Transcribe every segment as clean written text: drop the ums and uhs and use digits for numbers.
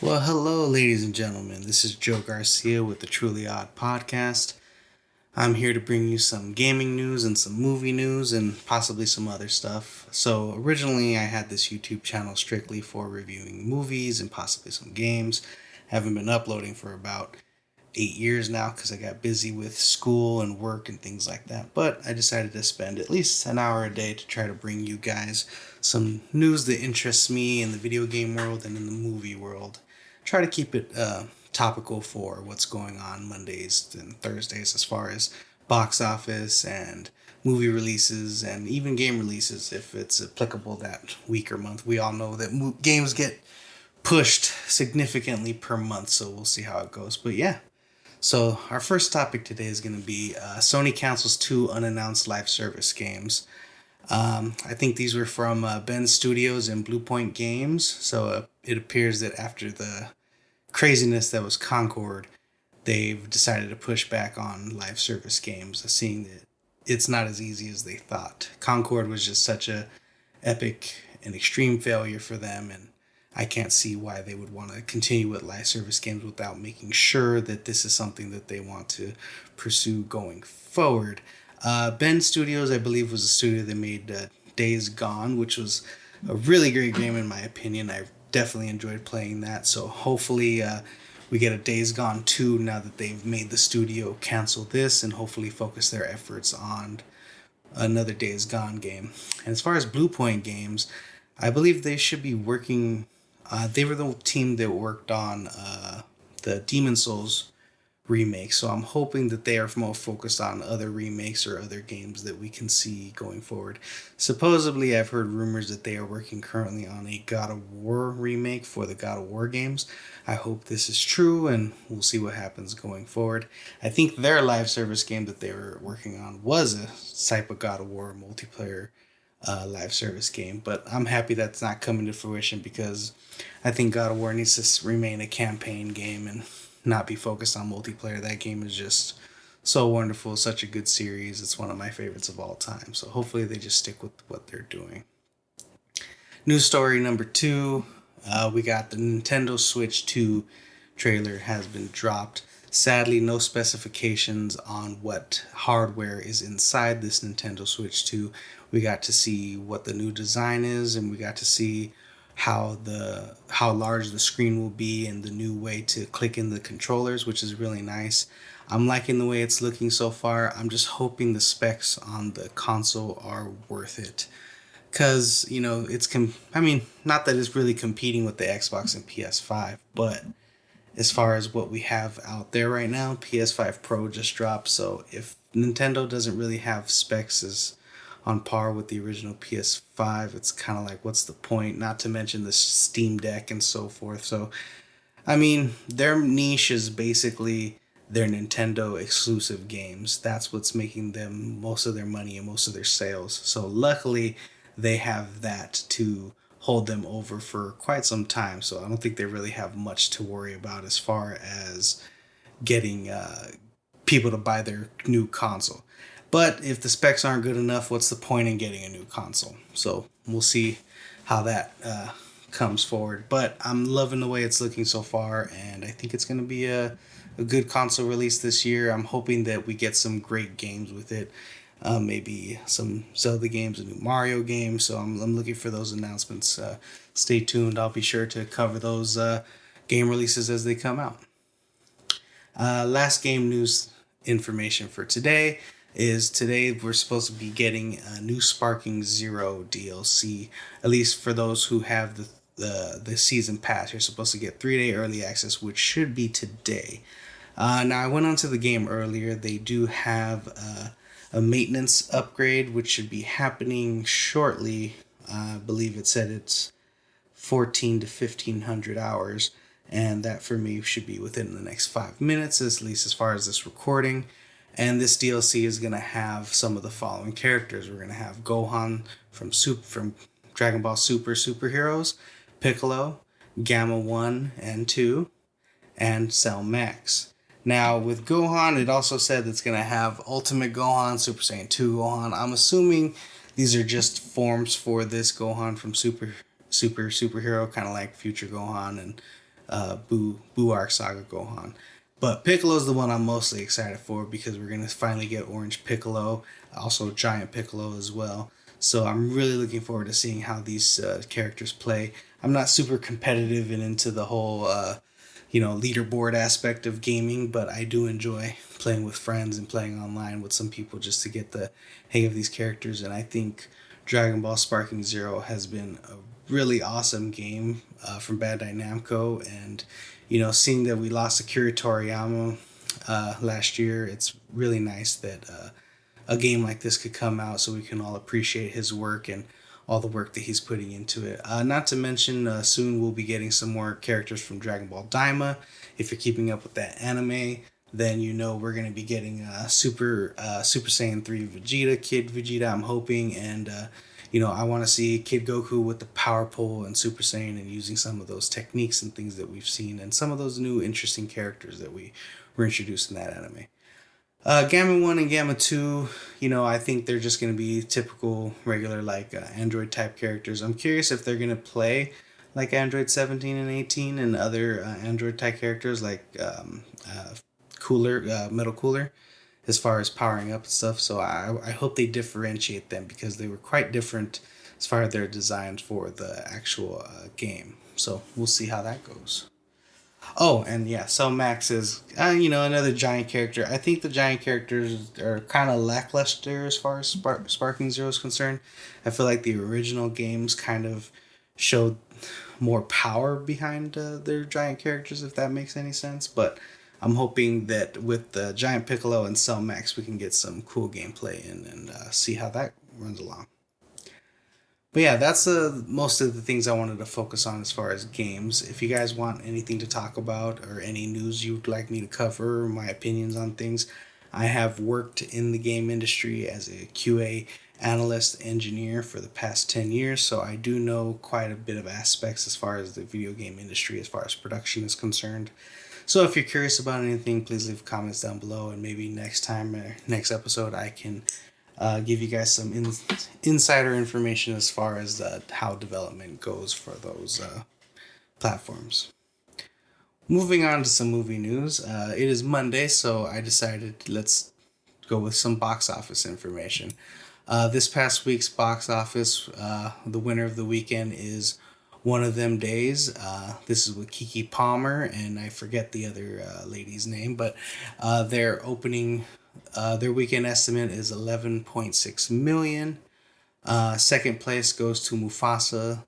Well, hello, ladies and gentlemen. This is Joe Garcia with the Truly Odd Podcast. I'm here to bring you some gaming news and some movie news and possibly some other stuff. So, originally, I had this YouTube channel strictly for reviewing movies and possibly some games. Haven't been uploading for about 8 years now because I got busy with school and work and things like that. But I decided to spend at least an hour a day to try to bring you guys some news that interests me in the video game world and in the movie world. Try to keep it topical for what's going on Mondays and Thursdays as far as box office and movie releases and even game releases if it's applicable that week or month. We all know that games get pushed significantly per month, so we'll see how it goes. But yeah, so our first topic today is going to be Sony Cancels Two Unannounced Live Service Games. I think these were from Ben Studios and Blue Point Games. So it appears that after the craziness that was Concord, they've decided to push back on live service games, seeing that it's not as easy as they thought. Concord was just such a epic and extreme failure for them, and I can't see why they would want to continue with live service games without making sure that this is something that they want to pursue going forward. Ben Studios, I believe, was a studio that made Days Gone, which was a really great game in my opinion. I definitely enjoyed playing that. So hopefully we get a Days Gone 2 now that they've made the studio cancel this and hopefully focus their efforts on another Days Gone game. And as far as Blue Point Games, I believe they should be working. They were the team that worked on the Demon Souls remake, so I'm hoping that they are more focused on other remakes or other games that we can see going forward. Supposedly, I've heard rumors that they are working currently on a God of War remake for the God of War games. I hope this is true, and we'll see what happens going forward. I think their live service game that they were working on was a type of God of War multiplayer live service game, but I'm happy that's not coming to fruition because I think God of War needs to remain a campaign game and not be focused on multiplayer. That game is just so wonderful, such a good series. It's one of my favorites of all time, so hopefully they just stick with what they're doing. News story number 2, we got the Nintendo Switch 2 trailer has been dropped. Sadly, no specifications on what hardware is inside this Nintendo Switch 2. We got to see what the new design is, and we got to see how large the screen will be and the new way to click in the controllers, which is really nice. I'm liking the way it's looking so far. I'm just hoping the specs on the console are worth it. Because, not that it's really competing with the Xbox and PS5, but as far as what we have out there right now, PS5 Pro just dropped, so if Nintendo doesn't really have specs as on par with the original PS5, it's kind of like, what's the point? Not to mention the Steam Deck and so forth. So, their niche is basically their Nintendo exclusive games. That's what's making them most of their money and most of their sales. So luckily, they have that to hold them over for quite some time. So I don't think they really have much to worry about as far as getting people to buy their new console. But if the specs aren't good enough, what's the point in getting a new console? So we'll see how that comes forward. But I'm loving the way it's looking so far, and I think it's going to be a good console release this year. I'm hoping that we get some great games with it. Maybe some Zelda games, a new Mario game. So I'm looking for those announcements. Stay tuned. I'll be sure to cover those game releases as they come out. Last game news information for today is today we're supposed to be getting a new Sparking Zero DLC. At least for those who have the season pass, you're supposed to get 3-day early access, which should be today. Now I went onto the game earlier. They do have a maintenance upgrade, which should be happening shortly. I believe it said it's 14 to 1500 hours, and that for me should be within the next 5 minutes, at least as far as this recording. And this DLC is going to have some of the following characters. We're going to have Gohan from Dragon Ball Superheroes, Piccolo, Gamma 1 and 2, and Cell Max. Now, with Gohan, it also said it's going to have Ultimate Gohan, Super Saiyan 2 Gohan. I'm assuming these are just forms for this Gohan from Superhero, kind of like Future Gohan and Buu Arc Saga Gohan. But Piccolo's the one I'm mostly excited for because we're gonna finally get Orange Piccolo, also Giant Piccolo as well. So I'm really looking forward to seeing how these characters play. I'm not super competitive and into the whole leaderboard aspect of gaming, but I do enjoy playing with friends and playing online with some people just to get the hang of these characters. And I think Dragon Ball Sparking Zero has been a really awesome game from Bandai Namco, and seeing that we lost Akira Toriyama last year, it's really nice that a game like this could come out so we can all appreciate his work and all the work that he's putting into it. Not to mention, soon we'll be getting some more characters from Dragon Ball Daima. If you're keeping up with that anime, then we're going to be getting Super Saiyan 3 Vegeta, Kid Vegeta, I'm hoping, and I want to see Kid Goku with the Power Pole and Super Saiyan and using some of those techniques and things that we've seen and some of those new interesting characters that we were introduced in that anime. Gamma 1 and Gamma 2, I think they're just going to be typical, regular, like Android type characters. I'm curious if they're going to play like Android 17 and 18 and other Android type characters like Metal Cooler, as far as powering up and stuff. So I hope they differentiate them because they were quite different as far as their designs for the actual game. So we'll see how that goes. Oh, and yeah, so Max is, another giant character. I think the giant characters are kind of lackluster as far as Sparking Zero is concerned. I feel like the original games kind of showed more power behind their giant characters, if that makes any sense. But I'm hoping that with the Giant Piccolo and Cell Max, we can get some cool gameplay in and see how that runs along. But yeah, that's most of the things I wanted to focus on as far as games. If you guys want anything to talk about or any news you'd like me to cover, my opinions on things, I have worked in the game industry as a QA analyst engineer for the past 10 years, so I do know quite a bit of aspects as far as the video game industry, as far as production is concerned. So if you're curious about anything, please leave comments down below, and maybe next time or next episode I can give you guys some insider information as far as how development goes for those platforms. Moving on to some movie news. It is Monday, so I decided let's go with some box office information. This past week's box office, the winner of the weekend is One of Them Days. This is with Kiki Palmer, and I forget the other lady's name, but their weekend estimate is 11.6 million. Second place goes to Mufasa,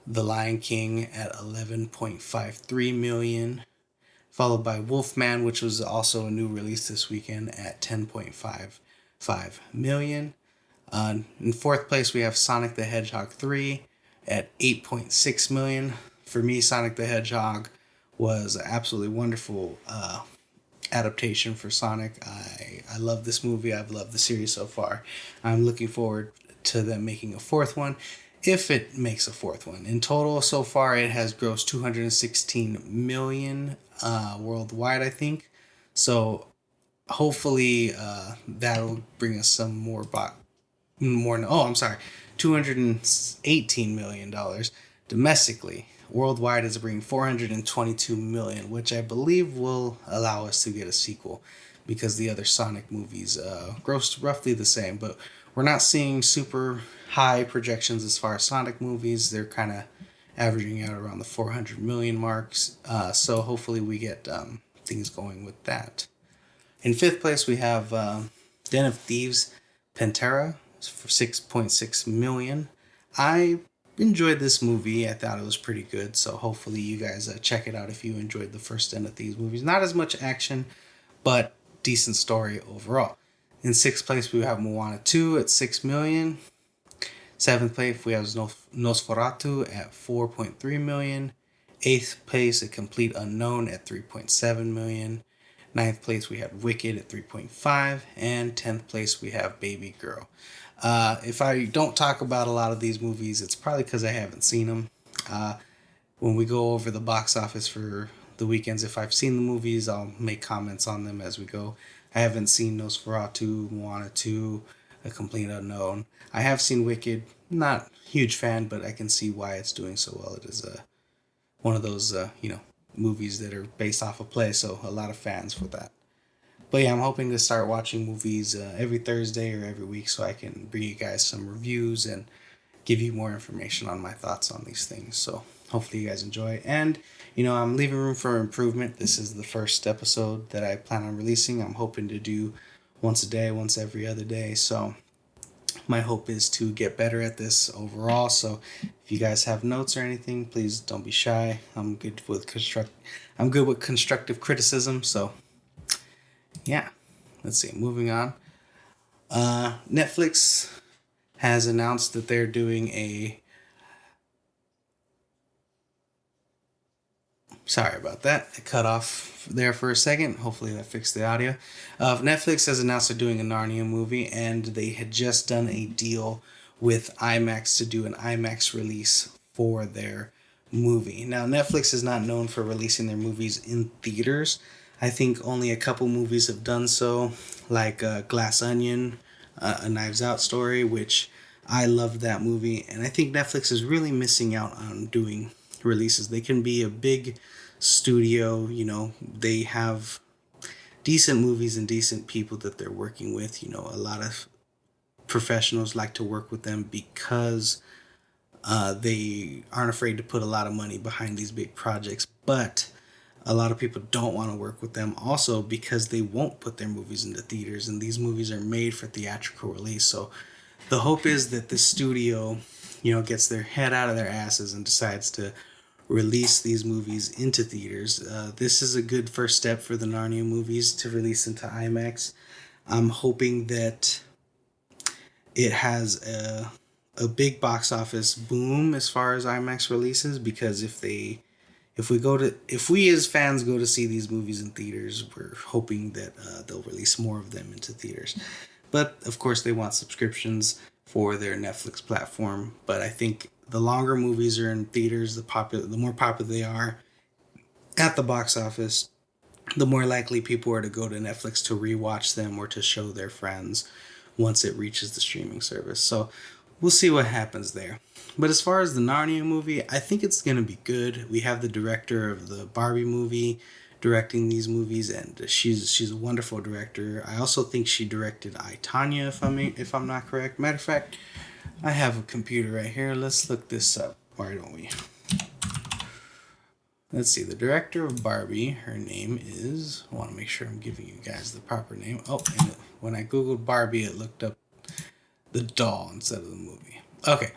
The Lion King at 11.53 million, followed by Wolfman, which was also a new release this weekend at 10.55 million. In fourth place, we have Sonic the Hedgehog 3 at 8.6 million. For me, Sonic the Hedgehog was an absolutely wonderful adaptation for Sonic. I love this movie. I've loved the series so far. I'm looking forward to them making a fourth one, if it makes a fourth one. In total, so far, it has grossed 216 million worldwide, I think. So hopefully that'll bring us some more $218 million domestically. Worldwide is bringing 422 million, which I believe will allow us to get a sequel because the other Sonic movies grossed roughly the same, but we're not seeing super high projections as far as Sonic movies. They're kind of averaging out around the 400 million marks, so hopefully we get things going with that. In fifth place, we have Den of Thieves Pantera for 6.6 million. I enjoyed this movie. I thought it was pretty good, so hopefully you guys check it out if you enjoyed the first Den of Thieves movies. Not as much action, but decent story overall. In sixth place, we have Moana 2 at 6 million. Seventh place, we have Nosferatu at 4.3 million. Eighth place, A Complete Unknown at 3.7 million. Ninth place, we have Wicked at 3.5. And 10th place, we have Baby Girl. If I don't talk about a lot of these movies, it's probably because I haven't seen them. When we go over the box office for the weekends, if I've seen the movies, I'll make comments on them as we go. I haven't seen Nosferatu, Moana 2, A Complete Unknown. I have seen Wicked. Not huge fan, but I can see why it's doing so well. It is one of those, movies that are based off of play, so a lot of fans for that. But yeah, I'm hoping to start watching movies every Thursday or every week so I can bring you guys some reviews and give you more information on my thoughts on these things. So hopefully you guys enjoy. And, I'm leaving room for improvement. This is the first episode that I plan on releasing. I'm hoping to do once a day, once every other day. So my hope is to get better at this overall. So if you guys have notes or anything, please don't be shy. I'm good with constructive criticism. So yeah, let's see. Moving on. Netflix has announced that they're doing a. Sorry about that. It cut off there for a second. Hopefully that fixed the audio. Netflix has announced they're doing a Narnia movie, and they had just done a deal with IMAX to do an IMAX release for their movie. Now, Netflix is not known for releasing their movies in theaters. I think only a couple movies have done so, like Glass Onion, A Knives Out story, which I loved that movie. And I think Netflix is really missing out on doing releases. They can be a big studio, they have decent movies and decent people that they're working with. A lot of professionals like to work with them because they aren't afraid to put a lot of money behind these big projects. But a lot of people don't want to work with them also because they won't put their movies into theaters, and these movies are made for theatrical release. So the hope is that this studio, gets their head out of their asses and decides to release these movies into theaters. This is a good first step for the Narnia movies to release into IMAX. I'm hoping that it has a big box office boom as far as IMAX releases, because if we as fans go to see these movies in theaters, we're hoping that they'll release more of them into theaters. But of course, they want subscriptions for their Netflix platform. But I think the longer movies are in theaters, the more popular they are at the box office, the more likely people are to go to Netflix to rewatch them or to show their friends once it reaches the streaming service. So we'll see what happens there. But as far as the Narnia movie, I think it's going to be good. We have the director of the Barbie movie directing these movies, and she's a wonderful director. I also think she directed I, Tonya, if I'm not correct. Matter of fact, I have a computer right here. Let's look this up. Why don't we? Let's see. The director of Barbie, her name is... I want to make sure I'm giving you guys the proper name. Oh, and when I googled Barbie, it looked up the doll instead of the movie. Okay,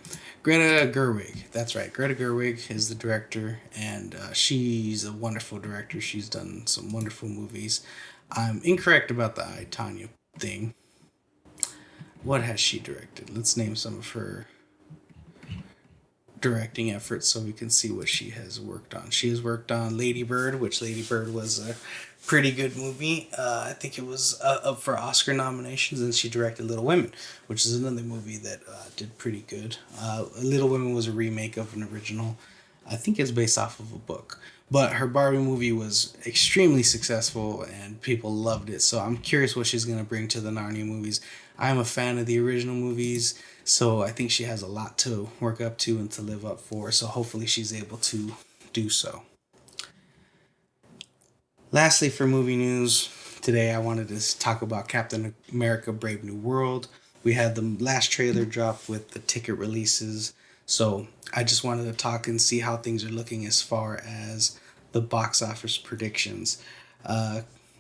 Greta Gerwig. That's right. Greta Gerwig is the director, and she's a wonderful director. She's done some wonderful movies. I'm incorrect about the I, Tonya thing. What has she directed? Let's name some of her directing efforts so we can see what she has worked on. She has worked on Lady Bird, which Lady Bird was a pretty good movie. I think it was up for Oscar nominations, and she directed Little Women, which is another movie that did pretty good. Little Women was a remake of an original. I think it's based off of a book. But her Barbie movie was extremely successful, and people loved it. So I'm curious what she's going to bring to the Narnia movies. I'm a fan of the original movies, so I think she has a lot to work up to and to live up for. So hopefully she's able to do so. Lastly, for movie news, today I wanted to talk about Captain America Brave New World. We had the last trailer drop with the ticket releases. So I just wanted to talk and see how things are looking as far as the box office predictions.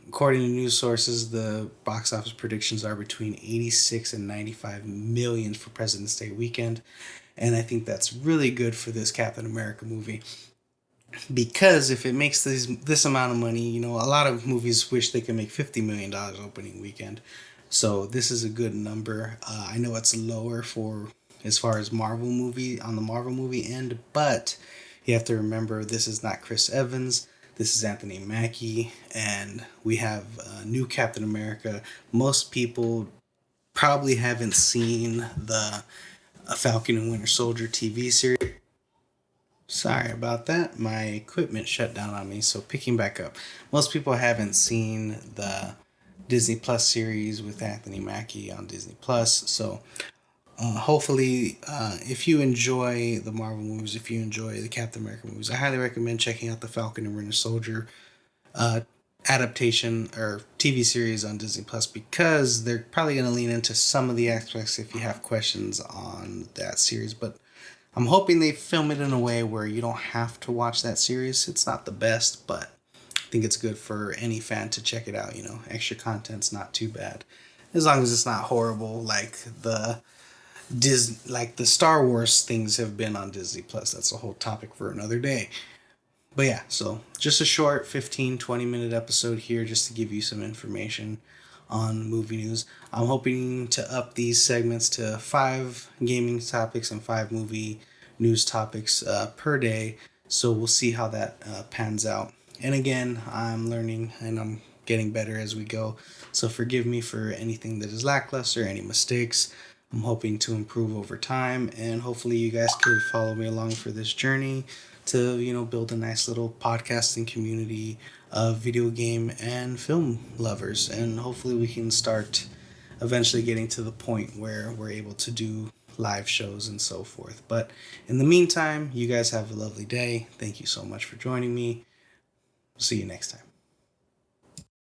According to news sources, the box office predictions are between 86 and 95 million for President's Day weekend. And I think that's really good for this Captain America movie. Because if it makes this amount of money, a lot of movies wish they could make $50 million opening weekend. So this is a good number. I know it's lower for as far as Marvel movie on the Marvel movie end, but you have to remember this is not Chris Evans. This is Anthony Mackie, and we have a new Captain America. Most people probably haven't seen the Falcon and Winter Soldier TV series. Sorry about that. My equipment shut down on me, so picking back up. Most people haven't seen the Disney Plus series with Anthony Mackie on Disney Plus, so Hopefully, if you enjoy the Marvel movies, if you enjoy the Captain America movies, I highly recommend checking out the Falcon and Winter Soldier uh, adaptation or TV series on Disney Plus, because they're probably going to lean into some of the aspects if you have questions on that series. But I'm hoping they film it in a way where you don't have to watch that series. It's not the best, but I think it's good for any fan to check it out. Extra content's not too bad, as long as it's not horrible like the Star Wars things have been on Disney Plus. That's a whole topic for another day. But yeah, so just a short 15-20 minute episode here just to give you some information on movie news. I'm hoping to up these segments to 5 gaming topics and 5 movie news topics per day. So we'll see how that pans out. And again, I'm learning and I'm getting better as we go. So forgive me for anything that is lackluster, any mistakes. I'm hoping to improve over time, and hopefully you guys could follow me along for this journey to build a nice little podcasting community of video game and film lovers. And hopefully we can start eventually getting to the point where we're able to do live shows and so forth. But in the meantime, you guys have a lovely day. Thank you so much for joining me. See you next time.